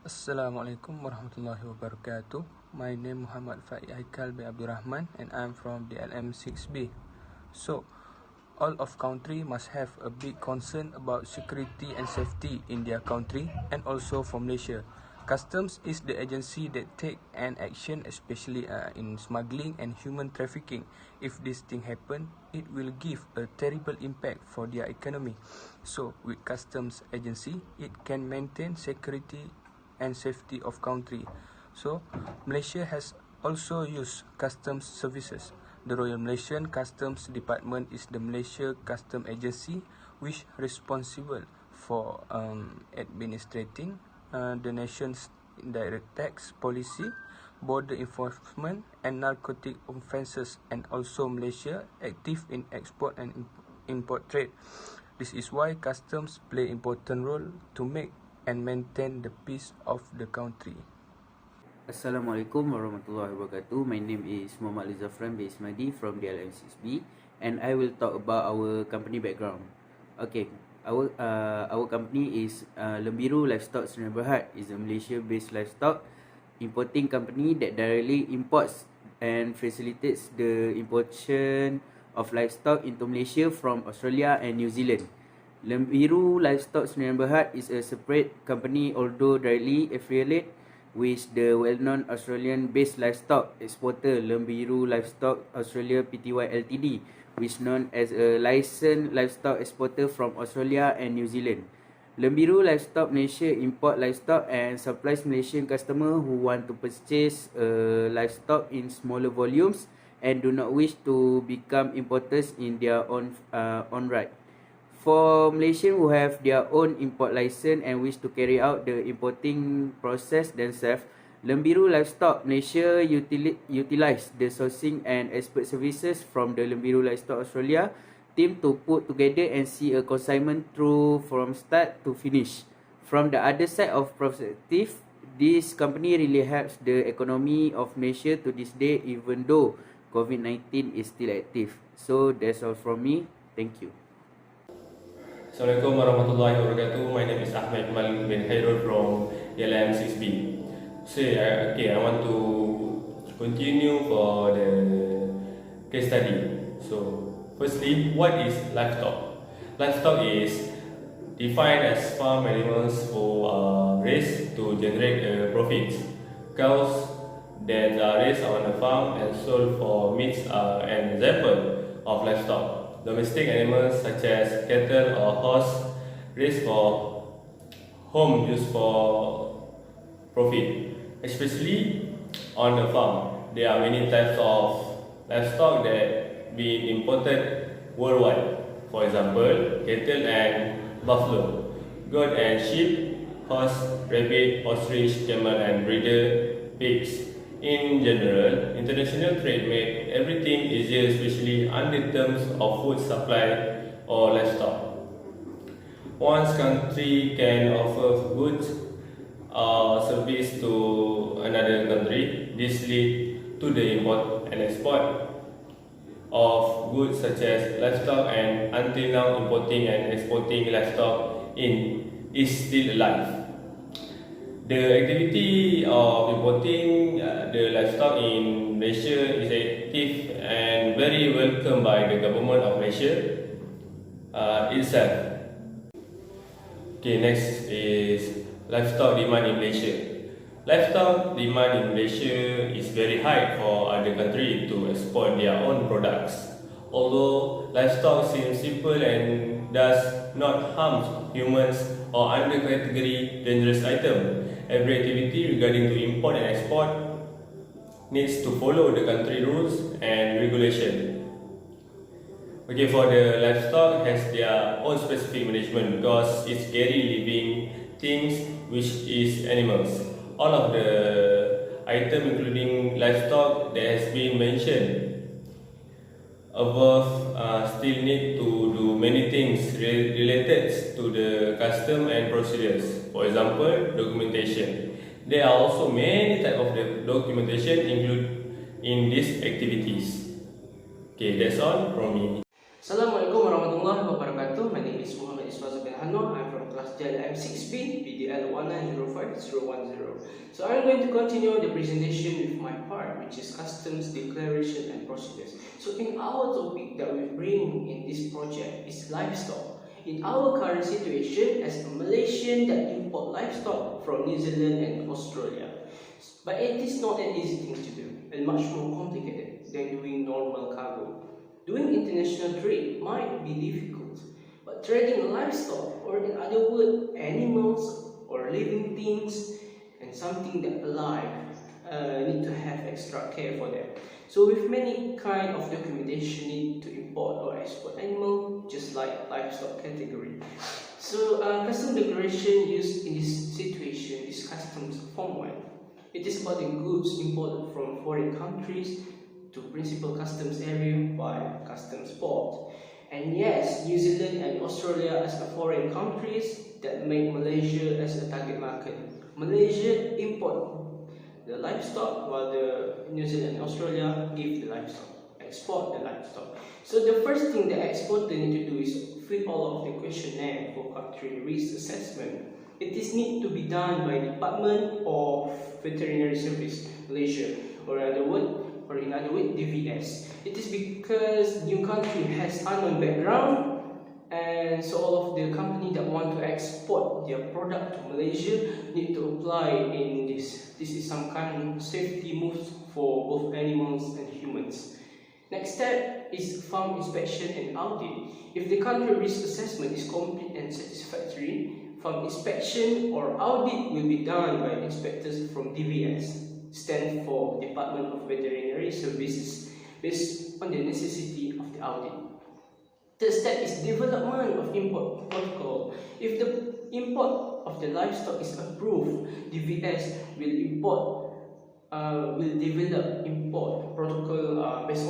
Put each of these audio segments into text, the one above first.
Assalamualaikum warahmatullahi wabarakatuh. My name Mohamad Faiq Haikal bin Abdul Rahman and I'm from the LM6B. So, all of country must have a big concern about security and safety in their country and also for Malaysia. Customs is the agency that take an action especially in smuggling and human trafficking. If this thing happen, it will give a terrible impact for their economy. So, with customs agency, it can maintain security and safety of country. So, Malaysia has also used customs services. The Royal Malaysian Customs Department is the Malaysia Custom Agency which responsible for administrating the nation's direct tax policy, border enforcement and narcotic offences, and also Malaysia active in export and import trade. This is why customs play important role to make and maintain the peace of the country. Assalamualaikum warahmatullahi wabarakatuh. My name is Mohamad Zafran bin Ismadi from the LOG3623 and I will talk about our company background. Okay, our company is Livestock is a Malaysia-based livestock importing company that directly imports and facilitates the importation of livestock into Malaysia from Australia and New Zealand. Livestock is a separate company although directly affiliated with the well-known Australian-based livestock exporter Lembiru Livestock Australia Pty Ltd, which is known as a licensed livestock exporter from Australia and New Zealand. Lembiru Livestock Malaysia import livestock and supplies Malaysian customer who want to purchase livestock in smaller volumes and do not wish to become importers in their own right. For Malaysians who have their own import license and wish to carry out the importing process themselves, Lembiru Livestock Malaysia utilize the sourcing and expert services from the Lembiru Livestock Australia team to put together and see a consignment through from start to finish. From the other side of perspective, this company really helps the economy of Malaysia to this day even though COVID-19 is still active. So that's all from me. Thank you. Assalamualaikum warahmatullahi wabarakatuh. My name is Ahmad Ikmal bin Khairul from LM6B. I want to continue for the case study. So, firstly, what is livestock? Livestock is defined as farm animals who are raised to generate profits. Cows that are raised on a farm and sold for meat are an example of livestock. Domestic animals such as cattle or horse raised for home use for profit, especially on the farm. There are many types of livestock that be imported worldwide. For example, cattle and buffalo, goat and sheep, horse, rabbit, ostrich, camel and breeder pigs. In general, international trade made everything easier, especially under terms of food supply or livestock. One country can offer goods or service to another country. This leads to the import and export of goods such as livestock, and until now importing and exporting livestock is still alive. The activity of importing the livestock in Malaysia is active and very welcome by the government of Malaysia itself. Okay, next is livestock demand in Malaysia. Livestock demand in Malaysia is very high for other countries to export their own products. Although livestock seems simple and does not harm humans or under category dangerous item, every activity regarding to import and export needs to follow the country rules and regulation. Okay, for the livestock has their own specific management because it's carry living things which is animals. All of the item including livestock that has been mentioned above still need to do many things related to the custom and procedures. For example, documentation. There are also many types of documentation included in these activities. Okay, that's all from me. Assalamualaikum warahmatullahi wabarakatuh. My name is Mohamad bin Hannuar. I'm from class LM6B BDL1905-010. So I'm going to continue the presentation with my part, which is customs declaration and procedures. So in our topic that we bring in this project is livestock. In our current situation as a Malaysian that import livestock from New Zealand and Australia. But it is not an easy thing to do and much more complicated than doing normal cargo. Doing international trade might be difficult, but trading livestock, or in other words, animals or living things and something that alive, need to have extra care for them. So with many kind of documentation need to import or export animal, just like livestock category. So custom declaration used in this situation is customs form 1. It is about the goods imported from foreign countries to principal customs area by customs port. And yes, New Zealand and Australia as the foreign countries that make Malaysia as a target market. Malaysia import the livestock, while the New Zealand and Australia give the livestock, export the livestock. So the first thing the exporter need to do is fill all of the questionnaire for country risk assessment. It is need to be done by Department of Veterinary Service Malaysia, or in other words, DVS. It is because new country has unknown background, and so all of the company that want to export their product to Malaysia need to apply in this. This is some kind of safety moves for both animals and humans. Next step is farm inspection and audit. If the country risk assessment is complete and satisfactory, farm inspection or audit will be done by inspectors from DVS, stand for Department of Veterinary Services, based on the necessity of the audit. Third step is development of import protocol. If the import of the livestock is approved, DVS will develop import protocol based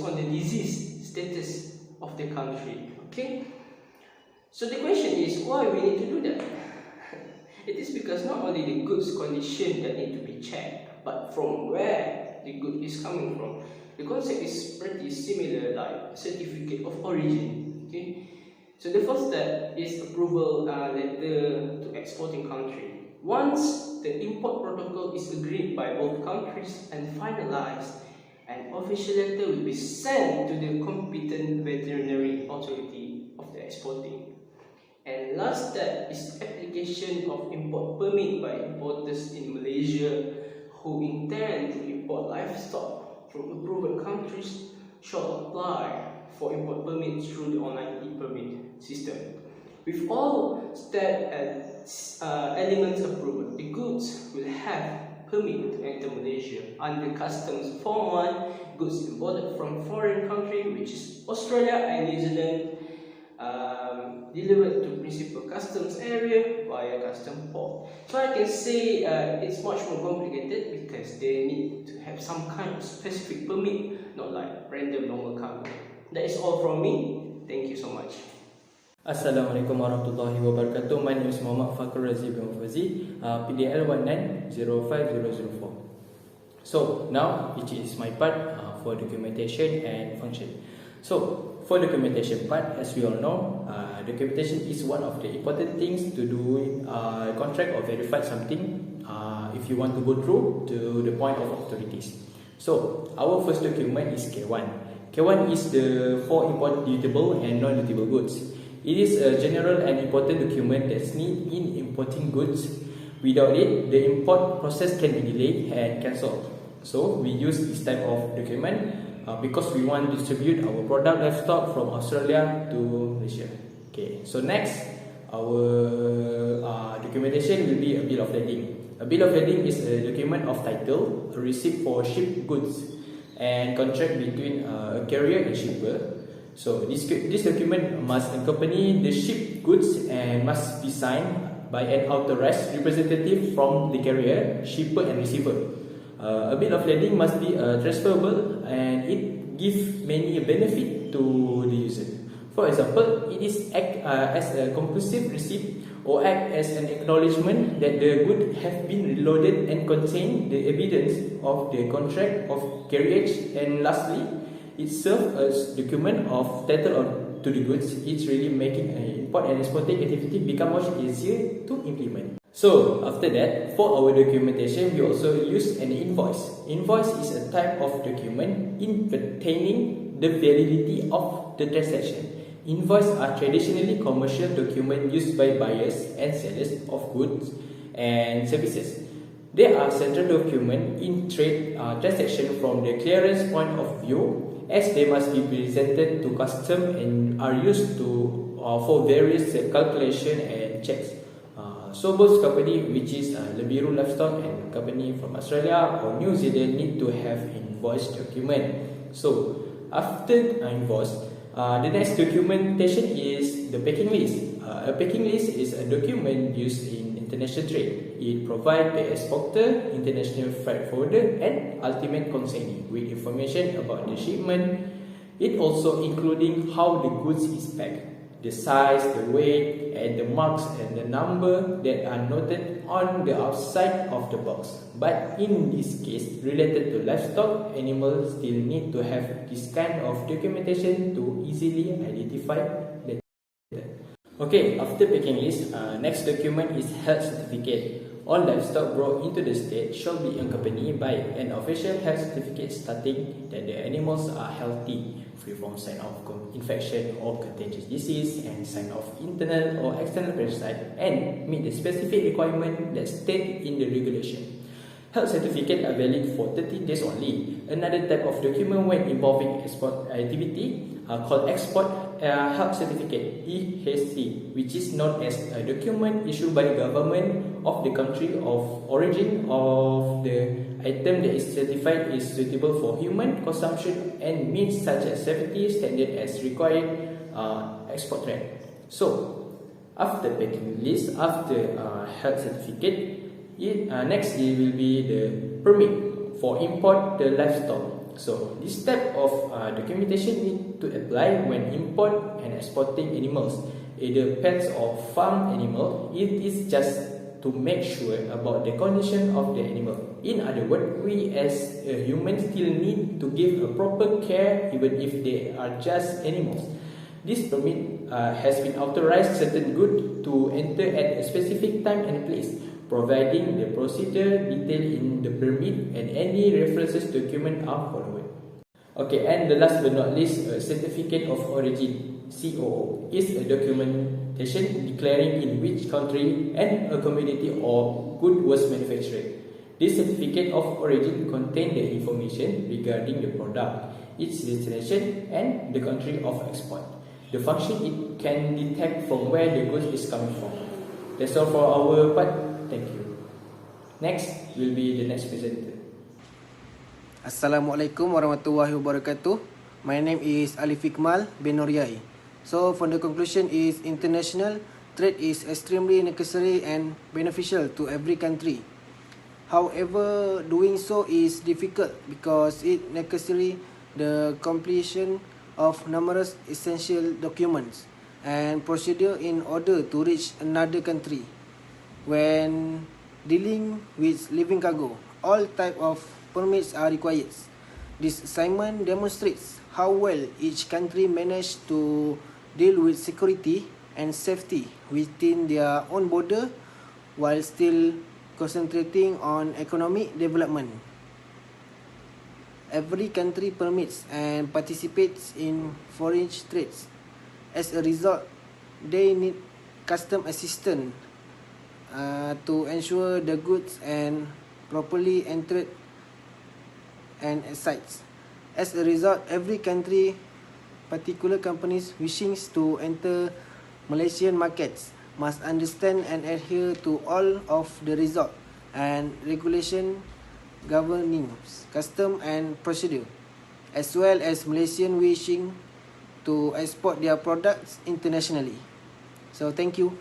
on the disease status of the country. Okay. So the question is, why we need to do that? It is because not only the goods condition that need to be checked, but from where the good is coming from. The concept is pretty similar like certificate of origin. Okay, so the first step is approval letter to exporting country. Once the import protocol is agreed by both countries and finalized, an official letter will be sent to the competent veterinary authority of the exporting. And last step is application of import permit by importers in Malaysia who intend to import livestock from approved countries shall apply for import permit through the online e-permit system. With all step and elements approved, the goods will have permit to enter Malaysia under customs form 1, goods imported from foreign country, which is Australia and New Zealand, delivered to principal customs area via custom port. So I can say it's much more complicated because they need to have some kind of specific permit, not like random normal cargo. That is all from me. Thank you so much. Assalamualaikum warahmatullahi wabarakatuh. My name is Mohamad Fakhrul Razi bin Fauzi, PDL 1905-004. So now it is my part for documentation and function. So for documentation part, as we all know, documentation is one of the important things to do contract or verify something if you want to go through to the point of authorities. So our first document is K1. K1 is the for import dutable and non-dutable goods. It is a general and important document that's needed in importing goods. Without it, the import process can be delayed and cancelled. So we use this type of document because we want to distribute our product livestock from Australia to Malaysia. Okay, so next, our documentation will be a bill of lading. A bill of lading is a document of title, a receipt for shipped goods, and contract between a carrier and shipper. So this document must accompany the shipped goods and must be signed by an authorized representative from the carrier, shipper and receiver. A bill of lading must be transferable and it gives many benefit to the user. For example, it is act as a conclusive receipt or act as an acknowledgement that the good have been reloaded and contain the evidence of the contract of carriage. And lastly, it serves as document of title to the goods. It's really making an import and exporting activity become much easier to implement. So after that, for our documentation, we also use an invoice. Invoice is a type of document in pertaining the validity of the transaction. Invoices are traditionally commercial documents used by buyers and sellers of goods and services. They are central documents in trade transaction from the clearance point of view, as they must be presented to customs and are used for various calculation and checks. So both company, which is Lebiru Livestock, and company from Australia or New Zealand, need to have invoice document. So after invoice, the next documentation is the packing list. A packing list is a document used in international trade. It provides the exporter, international freight forwarder, and ultimate consignee with information about the shipment. It also including how the goods is packed, the size, the weight, and the marks and the number that are noted on the outside of the box. But in this case, related to livestock, animals still need to have this kind of documentation to easily identify the data. Okay, after packing list, next document is health certificate. All livestock brought into the state shall be accompanied by an official health certificate stating that the animals are healthy, free from sign of infection or contagious disease, and sign of internal or external parasite, and meet the specific requirement that state in the regulation. Health certificates are valid for 30 days only. Another type of document when involving export activity are called export health certificate (EHC), which is known as a document issued by the government of the country of origin of the item that is certified is suitable for human consumption and meets such a safety standard as required export trade. So after packing list, after health certificate, next it will be the permit for import the livestock. So this type of documentation need to apply when import and exporting animals, either pets or farm animal. It is just to make sure about the condition of the animal. In other words, we as humans still need to give a proper care even if they are just animals. This permit has been authorized certain good to enter at a specific time and place, providing the procedure detailed in the permit and any references document are followed. Okay, and the last but not least, a certificate of origin (COO) is a documentation declaring in which country and a commodity or good was manufactured. This certificate of origin contains the information regarding the product, its destination, and the country of export. The function it can detect from where the goods is coming from. That's all for our part. Thank you. Next will be the next presenter. Assalamualaikum warahmatullahi wabarakatuh. My name is Aliff Ikmal bin Noryai. So for the conclusion is international trade is extremely necessary and beneficial to every country. However, doing so is difficult because it necessary the completion of numerous essential documents and procedure in order to reach another country. When dealing with living cargo, all type of permits are required. This assignment demonstrates how well each country managed to deal with security and safety within their own border while still concentrating on economic development. Every country permits and participates in foreign trades. As a result, they need custom assistance to ensure the goods and properly entered and sites. As a result, every country, particular companies wishing to enter Malaysian markets must understand and adhere to all of the result and regulation governing custom and procedure, as well as Malaysian wishing to export their products internationally. So thank you.